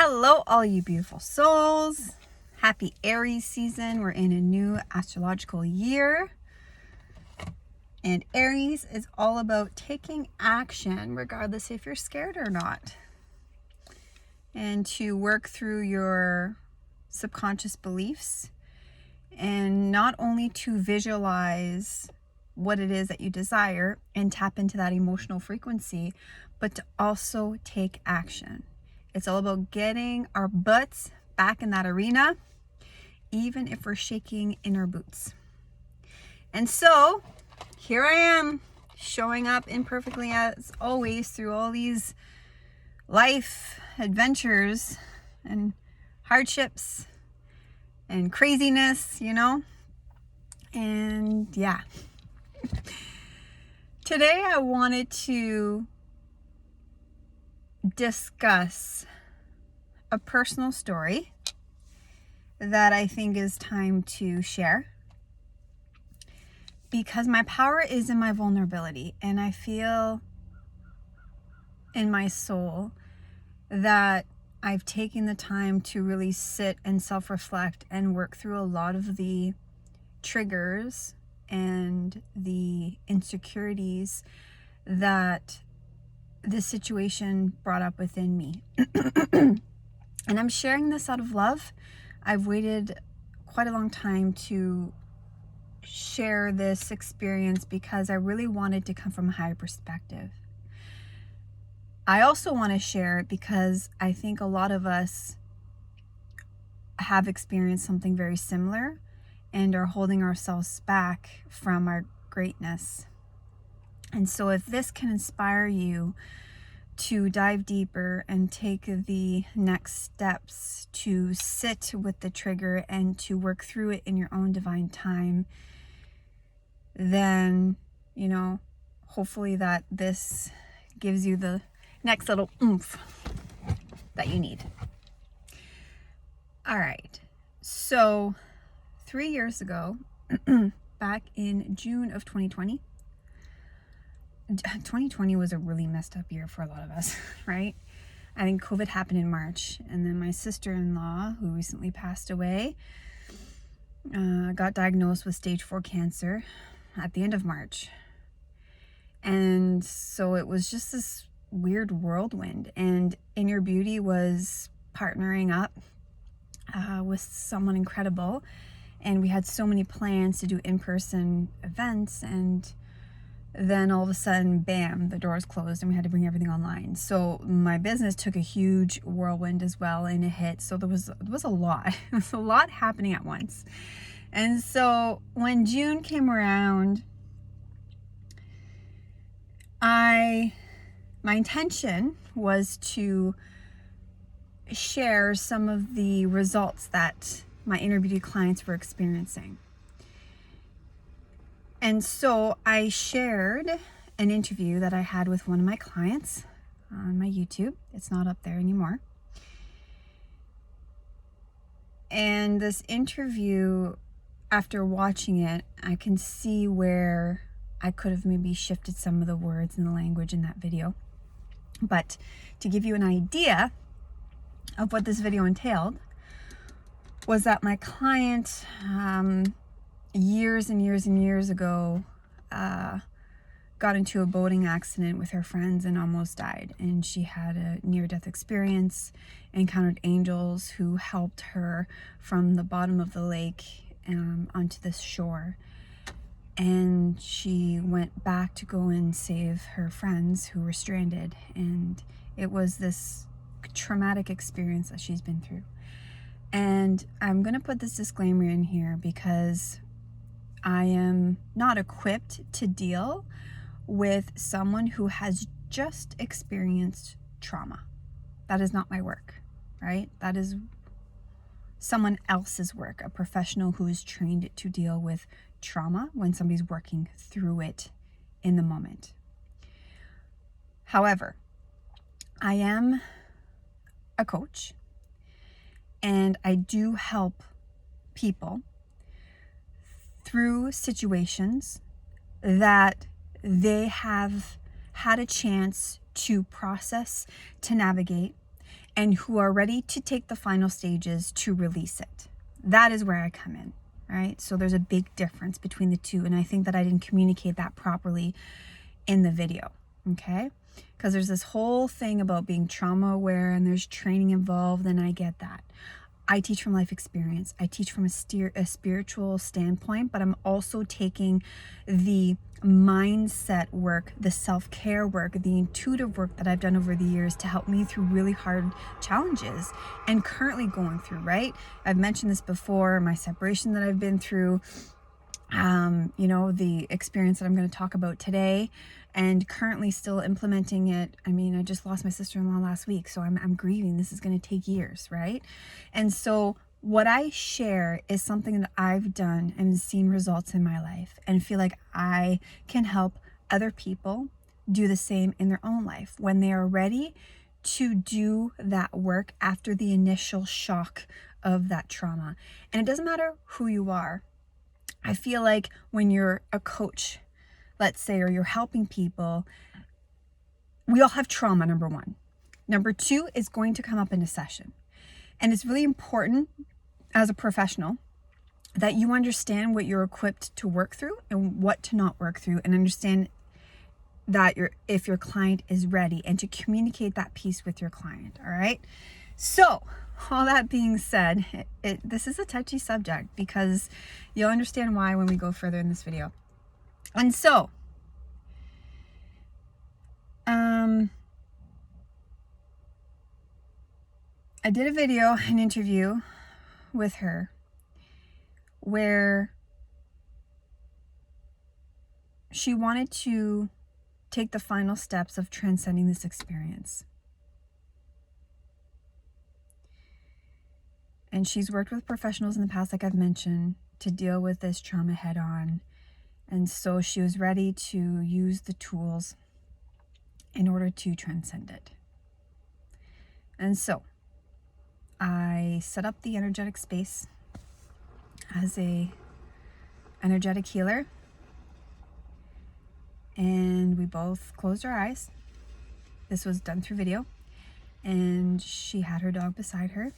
Hello, all you beautiful souls. Happy Aries season. We're in a new astrological year. And Aries is all about taking action, regardless if you're scared or not. And to work through your subconscious beliefs. And not only to visualize what it is that you desire and tap into that emotional frequency, but to also take action. It's all about getting our butts back in that arena, even if we're shaking in our boots. And so here I am, showing up imperfectly as always through all these life adventures and hardships and craziness, And yeah. Today I wanted to discuss a personal story that I think is time to share, because my power is in my vulnerability, and I feel in my soul that I've taken the time to really sit and self-reflect and work through a lot of the triggers and the insecurities that this situation brought up within me. And I'm sharing this out of love. I've waited quite a long time to share this experience because I really wanted to come from a higher perspective. I also want to share it because I think a lot of us have experienced something very similar and are holding ourselves back from our greatness. And so if this can inspire you to dive deeper and take the next steps to sit with the trigger and to work through it in your own divine time, then, hopefully that this gives you the next little oomph that you need. All right. So 3 years ago, back in June of 2020 was a really messed up year for a lot of us, right? I think COVID happened in March, and then my sister-in-law, who recently passed away, got diagnosed with stage 4 cancer at the end of March. And so it was just this weird whirlwind, and Inner Beauty was partnering up with someone incredible, and we had so many plans to do in-person events, and then all of a sudden, bam, the doors closed and we had to bring everything online. So my business took a huge whirlwind as well, and it hit. So there was a lot. There was a lot happening at once. And so when June came around, my intention was to share some of the results that my Inner Beauty clients were experiencing. And so I shared an interview that I had with one of my clients on my YouTube. It's not up there anymore. And this interview, after watching it, I can see where I could have maybe shifted some of the words and the language in that video. But to give you an idea of what this video entailed, was that my client, years and years and years ago, got into a boating accident with her friends and almost died. And she had a near-death experience, encountered angels who helped her from the bottom of the lake onto this shore. And she went back to go and save her friends who were stranded. And it was this traumatic experience that she's been through. And I'm going to put this disclaimer in here because I am not equipped to deal with someone who has just experienced trauma. That is not my work, right? That is someone else's work, a professional who is trained to deal with trauma when somebody's working through it in the moment. However, I am a coach, and I do help people through situations that they have had a chance to process, to navigate, and who are ready to take the final stages to release it. That is where I come in, right? So there's a big difference between the two, and I think that I didn't communicate that properly in the video, okay? Because there's this whole thing about being trauma aware and there's training involved, and I get that. I teach from life experience. I teach from a spiritual standpoint, but I'm also taking the mindset work, the self-care work, the intuitive work that I've done over the years to help me through really hard challenges and currently going through, right? I've mentioned this before, my separation that I've been through, the experience that I'm going to talk about today, and currently still implementing it. I mean, I just lost my sister-in-law last week, so I'm grieving. This is going to take years, right? And so what I share is something that I've done and seen results in my life, and feel like I can help other people do the same in their own life when they are ready to do that work after the initial shock of that trauma. And it doesn't matter who you are. I feel like when you're a coach, let's say, or you're helping people, we all have trauma, number one. Number two is going to come up in a session. And it's really important as a professional that you understand what you're equipped to work through and what to not work through, and understand that if your client is ready, and to communicate that piece with your client, all right? So all that being said, this is a touchy subject, because you'll understand why when we go further in this video. And so, I did a video, an interview with her, where she wanted to take the final steps of transcending this experience. And she's worked with professionals in the past, like I've mentioned, to deal with this trauma head on. And so she was ready to use the tools in order to transcend it. And so I set up the energetic space as a energetic healer, and we both closed our eyes. This was done through video, and she had her dog beside her,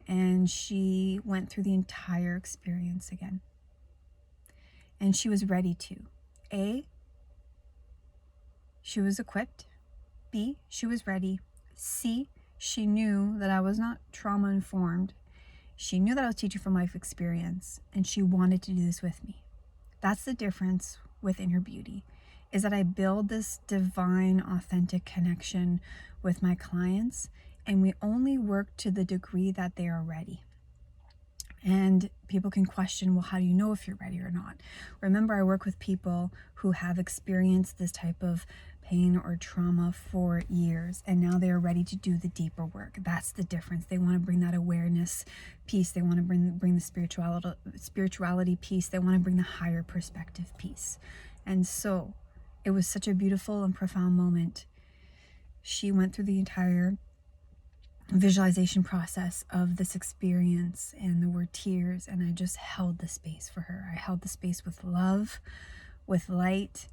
and she went through the entire experience again. And she was ready to. A, she was equipped. B, she was ready. C, she knew that I was not trauma informed. She knew that I was teaching from life experience, and she wanted to do this with me. That's the difference with Inner Beauty, is that I build this divine, authentic connection with my clients, and we only work to the degree that they are ready. And people can question, well, how do you know if you're ready or not? Remember, I work with people who have experienced this type of pain or trauma for years, and now they are ready to do the deeper work. That's the difference. They want to bring that awareness piece. They want to bring the spirituality piece. They want to bring the higher perspective piece. And so it was such a beautiful and profound moment. She went through the entire visualization process of this experience, and there were tears, and I just held the space for her. I held the space with love, with light.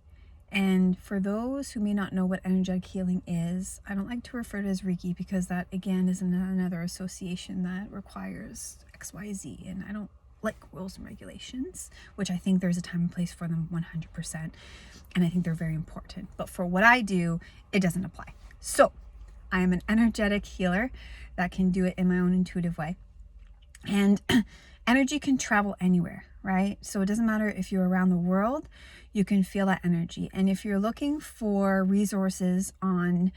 And for those who may not know what energetic healing is, I don't like to refer to it as Reiki, because that again is another association that requires XYZ, and I don't like rules and regulations, which I think there's a time and place for them 100%, and I think they're very important. But for what I do, it doesn't apply. So I am an energetic healer that can do it in my own intuitive way. And energy can travel anywhere, right? So it doesn't matter if you're around the world, you can feel that energy. And if you're looking for resources on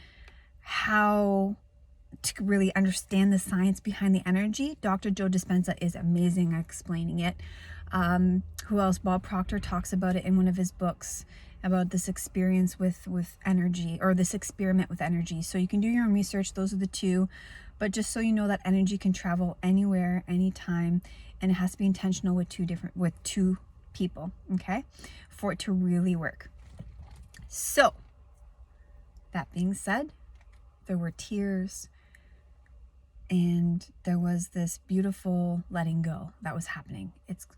how to really understand the science behind the energy, Dr. Joe Dispenza is amazing at explaining it. Who else? Bob Proctor talks about it in one of his books, about this experience with energy, or this experiment with energy. So you can do your own research. Those are the two. But just so you know, that energy can travel anywhere, anytime, and it has to be intentional with two people, okay, for it to really work. So that being said, there were tears, and there was this beautiful letting go that was happening.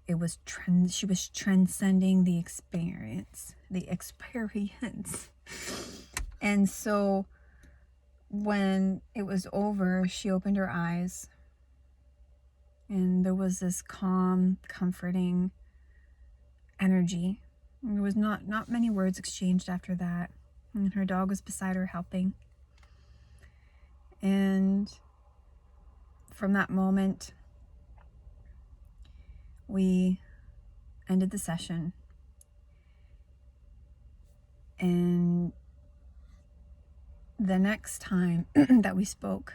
She was transcending the experience. And so when it was over, she opened her eyes, and there was this calm, comforting energy. There was not many words exchanged after that. And her dog was beside her helping. And from that moment, we ended the session. And the next time that we spoke,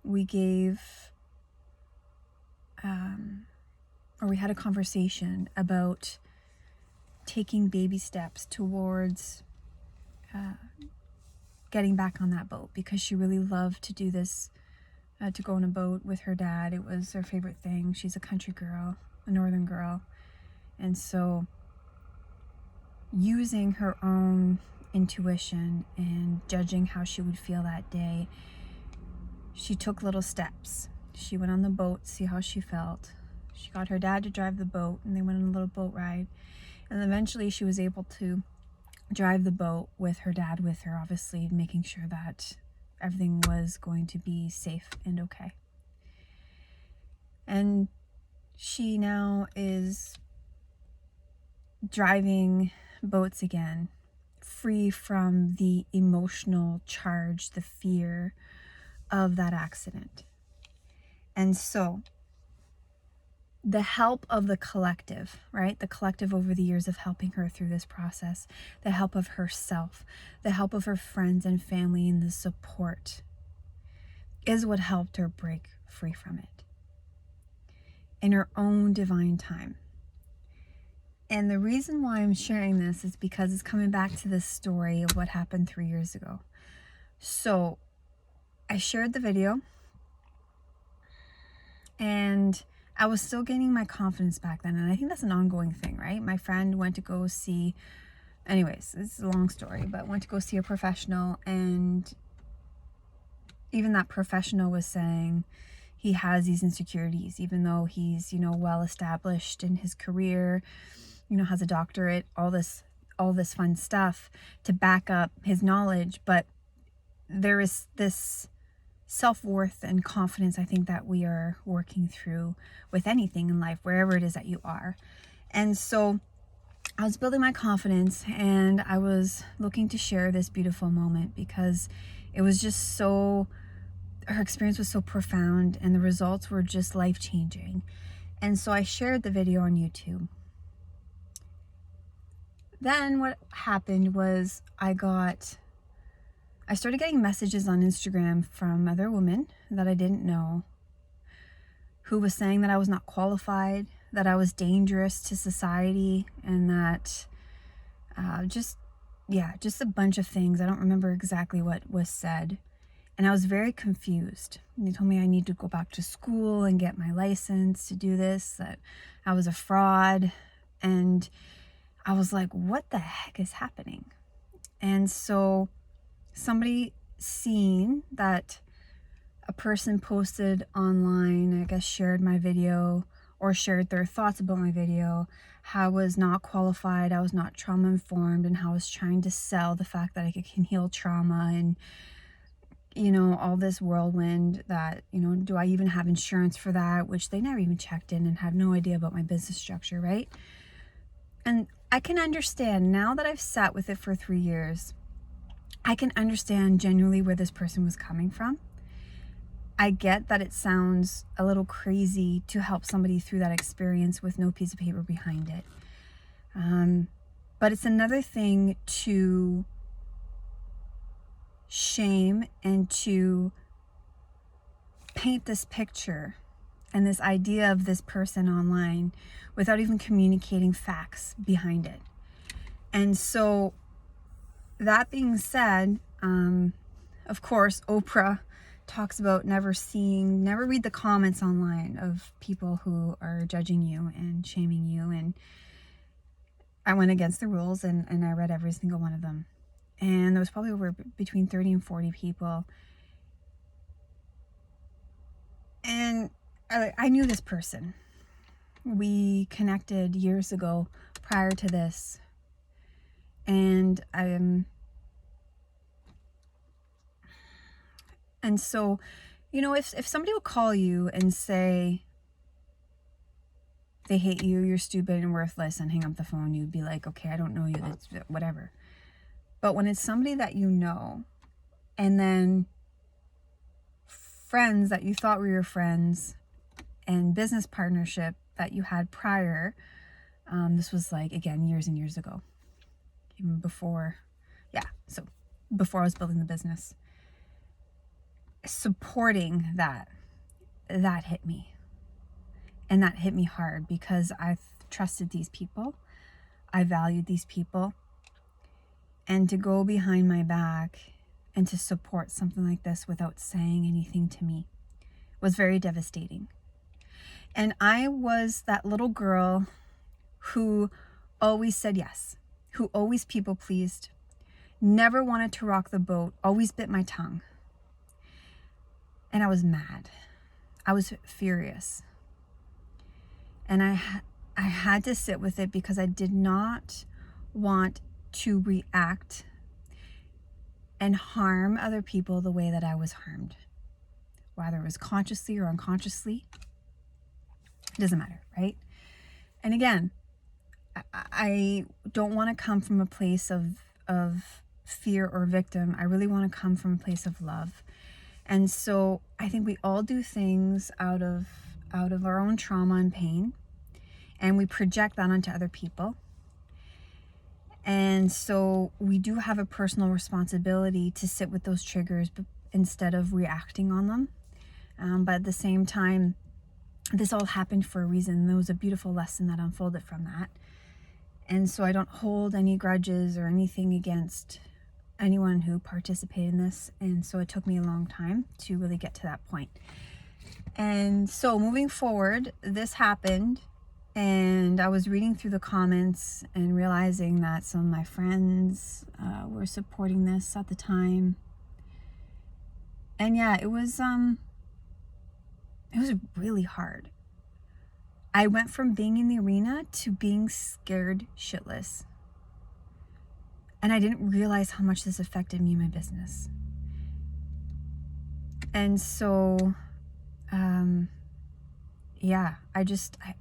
we gave, or we had a conversation about taking baby steps towards getting back on that boat, because she really loved to do this, to go on a boat with her dad. It was her favorite thing. She's a country girl, a northern girl. And so using her own intuition and judging how she would feel that day, she took little steps. She went on the boat, see how she felt. She got her dad to drive the boat, and they went on a little boat ride. And eventually she was able to drive the boat with her dad with her, obviously making sure that everything was going to be safe and okay. And she now is driving boats again, free from the emotional charge, the fear of that accident. And so the help of the collective, right? The collective over the years of helping her through this process, the help of herself, the help of her friends and family, and the support is what helped her break free from it in her own divine time. And the reason why I'm sharing this is because it's coming back to this story of what happened 3 years ago. So I shared the video, and I was still gaining my confidence back then. And I think that's an ongoing thing, right? My friend went to go see, anyways, it's a long story, but went to go see a professional. And even that professional was saying he has these insecurities, even though he's, well established in his career, has a doctorate, all this fun stuff to back up his knowledge. But there is this self-worth and confidence, I think, that we are working through with anything in life, wherever it is that you are. And so I was building my confidence, and I was looking to share this beautiful moment because it was just so, her experience was so profound, and the results were just life-changing. And so I shared the video on YouTube. Then what happened was I started getting messages on Instagram from other women that I didn't know, who was saying that I was not qualified, that I was dangerous to society, and that just a bunch of things. I don't remember exactly what was said. And I was very confused. And they told me I need to go back to school and get my license to do this, that I was a fraud. And I was like, what the heck is happening? And so somebody seen that a person posted online, I guess shared my video or shared their thoughts about my video, how I was not qualified, I was not trauma informed, and how I was trying to sell the fact that I can heal trauma, and all this whirlwind that, do I even have insurance for that, which they never even checked in and had no idea about my business structure, right? And I can understand now that I've sat with it for 3 years. I can understand genuinely where this person was coming from. I get that it sounds a little crazy to help somebody through that experience with no piece of paper behind it. But it's another thing to shame and to paint this picture and this idea of this person online without even communicating facts behind it. And so that being said, of course, Oprah talks about never read the comments online of people who are judging you and shaming you. And I went against the rules and I read every single one of them. And there was probably between 30 and 40 people. And I knew this person. We connected years ago prior to this. And And so, if somebody will call you and say they hate you, you're stupid and worthless, and hang up the phone, you'd be like, okay, I don't know you, that's whatever. But when it's somebody that you know, and then friends that you thought were your friends, and business partnership that you had prior, this was like, again, years and years ago, even before I was building the business, supporting that hit me. And that hit me hard, because I trusted these people, I valued these people, and to go behind my back and to support something like this without saying anything to me was very devastating. And I was that little girl who always said yes, who always people pleased, never wanted to rock the boat, always bit my tongue. And I was mad. I was furious. And I had to sit with it, because I did not want to react and harm other people the way that I was harmed, whether it was consciously or unconsciously. It doesn't matter, right? And again, I don't want to come from a place of fear or victim. I really want to come from a place of love. And so I think we all do things out of our own trauma and pain, and we project that onto other people. And so we do have a personal responsibility to sit with those triggers instead of reacting on them. But at the same time, this all happened for a reason. There was a beautiful lesson that unfolded from that. And so I don't hold any grudges or anything against anyone who participated in this. And so it took me a long time to really get to that point. And so moving forward, this happened, and I was reading through the comments and realizing that some of my friends were supporting this at the time. And yeah, it was really hard. I went from being in the arena to being scared shitless. And I didn't realize how much this affected me and my business. And so,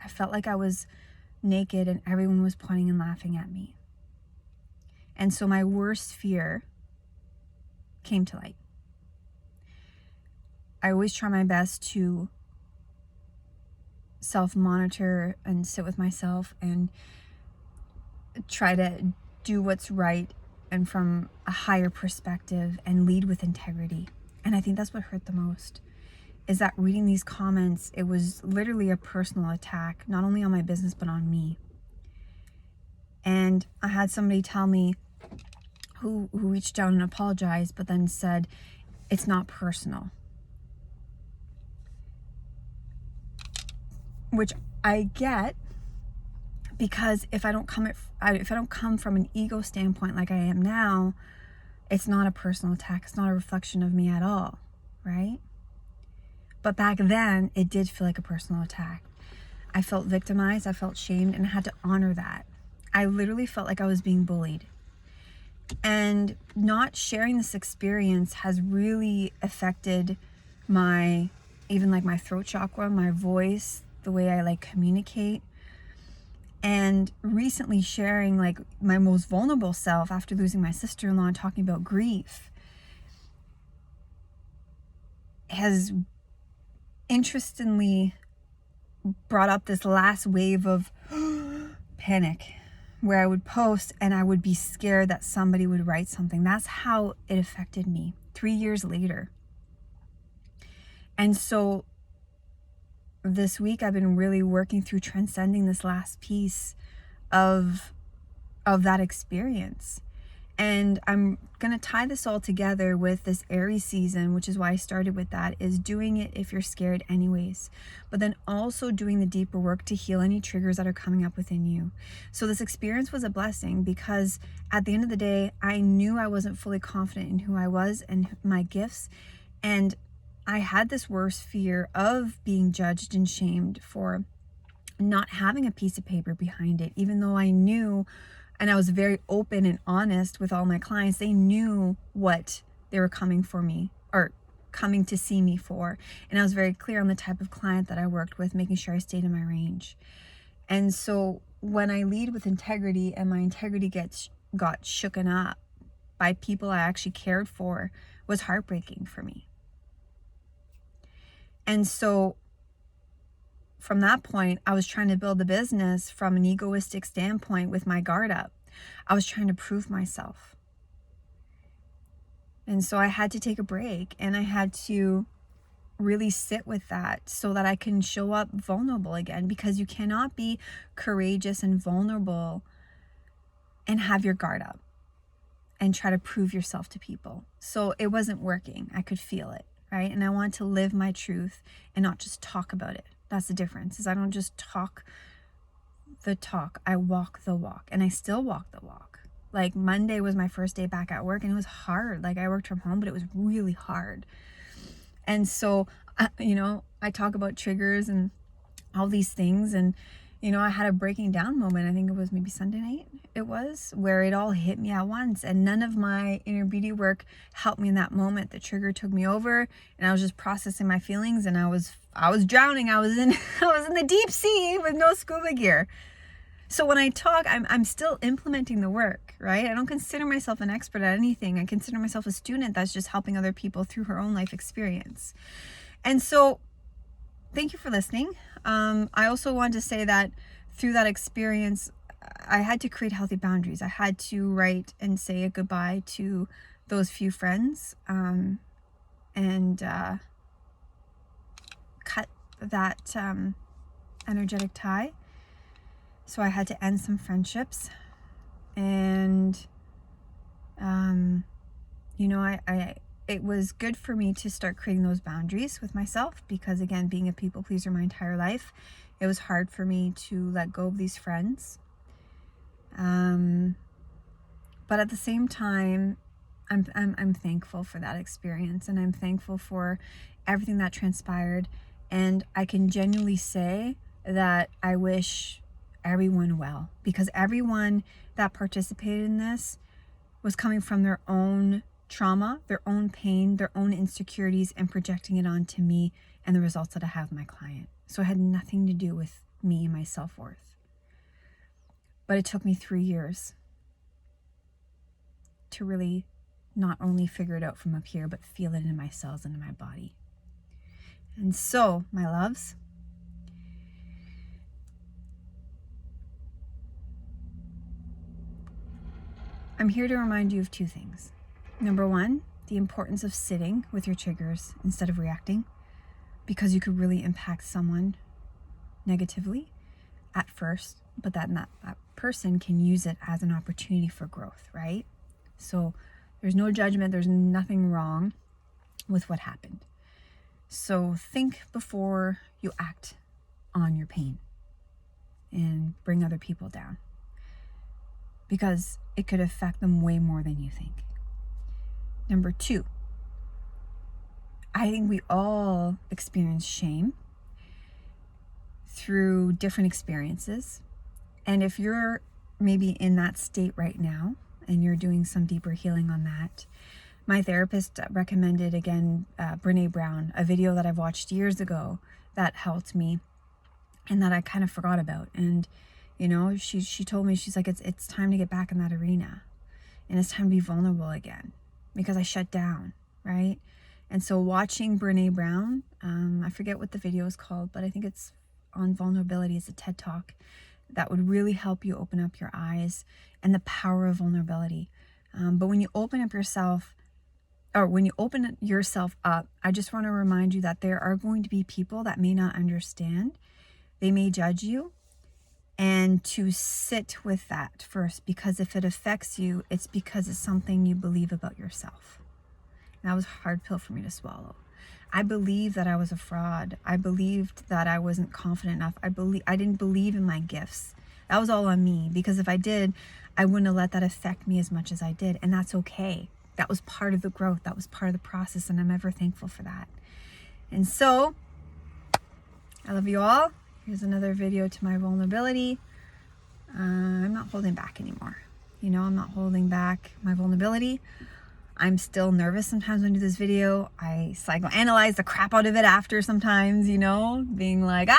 I felt like I was naked and everyone was pointing and laughing at me. And so my worst fear came to light. I always try my best to self-monitor and sit with myself and try to do what's right and from a higher perspective and lead with integrity. And I think that's what hurt the most, is that reading these comments, it was literally a personal attack, not only on my business, but on me. And I had somebody tell me who reached out and apologized, but then said, it's not personal. Which I get, because if I don't come from an ego standpoint like I am now, it's not a personal attack. It's not a reflection of me at all, right? But back then, it did feel like a personal attack. I felt victimized, I felt shamed, and I had to honor that. I literally felt like I was being bullied. And not sharing this experience has really affected my throat chakra, my voice, the way I communicate. And recently sharing my most vulnerable self after losing my sister-in-law and talking about grief has interestingly brought up this last wave of panic, where I would post and I would be scared that somebody would write something. That's how it affected me 3 years later. And so this week I've been really working through transcending this last piece of that experience. And I'm going to tie this all together with this Aries season, which is why I started with that, is doing it if you're scared anyways, but then also doing the deeper work to heal any triggers that are coming up within you. So this experience was a blessing, because at the end of the day, I knew I wasn't fully confident in who I was and my gifts. And I had this worst fear of being judged and shamed for not having a piece of paper behind it, even though I knew, and I was very open and honest with all my clients. They knew what they were coming coming to see me for. And I was very clear on the type of client that I worked with, making sure I stayed in my range. And so when I lead with integrity and my integrity got shooken up by people I actually cared for, was heartbreaking for me. And so from that point, I was trying to build a business from an egoistic standpoint with my guard up. I was trying to prove myself. And so I had to take a break, and I had to really sit with that so that I can show up vulnerable again, because you cannot be courageous and vulnerable and have your guard up and try to prove yourself to people. So it wasn't working. I could feel it, right? And I want to live my truth and not just talk about it. That's the difference, is I don't just talk the talk, I walk the walk, and I still walk the walk. Like Monday was my first day back at work, and it was hard. Like I worked from home, but it was really hard. And so, I talk about triggers and all these things, and I had a breaking down moment. I think it was maybe Sunday night, where it all hit me at once, and none of my inner beauty work helped me in that moment. The trigger took me over, and I was just processing my feelings, and I was drowning. I was in the deep sea with no scuba gear. So when I talk, I'm still implementing the work, right? I don't consider myself an expert at anything. I consider myself a student that's just helping other people through her own life experience. And so thank you for listening. I also want to say that through that experience, I had to create healthy boundaries. I had to write and say a goodbye to those few friends, and cut that energetic tie. So I had to end some friendships, and it was good for me to start creating those boundaries with myself, because again, being a people pleaser my entire life, it was hard for me to let go of these friends. But at the same time, I'm thankful for that experience, and I'm thankful for everything that transpired. And I can genuinely say that I wish everyone well, because everyone that participated in this was coming from their own trauma, their own pain, their own insecurities, and projecting it onto me and the results that I have with my client. So it had nothing to do with me and my self-worth. But it took me 3 years to really not only figure it out from up here, but feel it in my cells and in my body. And so, my loves, I'm here to remind you of 2 things. Number 1, the importance of sitting with your triggers instead of reacting, because you could really impact someone negatively at first, but that person can use it as an opportunity for growth, right? So there's no judgment, there's nothing wrong with what happened. So think before you act on your pain and bring other people down, because it could affect them way more than you think. Number 2, I think we all experience shame through different experiences. And if you're maybe in that state right now and you're doing some deeper healing on that, my therapist recommended, again, Brene Brown, a video that I've watched years ago that helped me and that I kind of forgot about. And, she told me, she's like, it's time to get back in that arena, and it's time to be vulnerable again, because I shut down, right? And so watching Brene Brown, I forget what the video is called, but I think it's on vulnerability. It's a TED Talk that would really help you open up your eyes and the power of vulnerability. But when you open up yourself, up, I just want to remind you that there are going to be people that may not understand. They may judge you, and to sit with that first, because if it affects you, it's because it's something you believe about yourself. And that was a hard pill for me to swallow. I believed that I was a fraud. I believed that I wasn't confident enough. I didn't believe in my gifts. That was all on me, because if I did, I wouldn't have let that affect me as much as I did. And that's okay. That was part of the growth. That was part of the process. And I'm ever thankful for that. And so, I love you all. Here's another video to my vulnerability. I'm not holding back anymore. I'm not holding back my vulnerability. I'm still nervous sometimes when I do this video. I psychoanalyze the crap out of it after sometimes, you know, being like,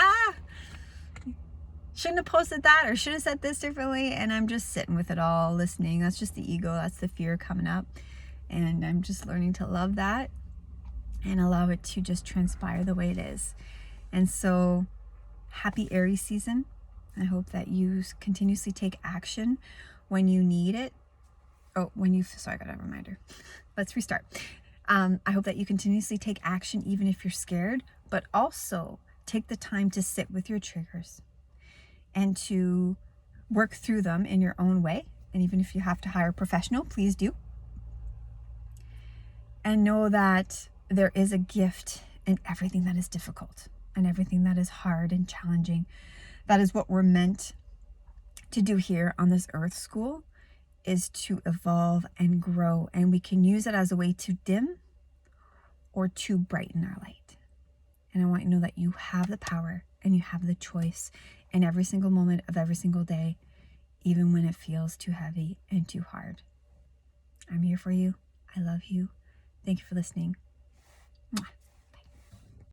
shouldn't have posted that or should have said this differently. And I'm just sitting with it all, listening. That's just the ego. That's the fear coming up. And I'm just learning to love that and allow it to just transpire the way it is. And so happy Aries season. I hope that you continuously take action when you need it. Sorry, I got a reminder. Let's restart. I hope that you continuously take action even if you're scared, but also take the time to sit with your triggers and to work through them in your own way. And even if you have to hire a professional, please do. And know that there is a gift in everything that is difficult and everything that is hard and challenging. That is what we're meant to do here on this Earth School, is to evolve and grow. And we can use it as a way to dim or to brighten our light. And I want you to know that you have the power and you have the choice in every single moment of every single day, even when it feels too heavy and too hard. I'm here for you. I love you. Thank you for listening. Mwah.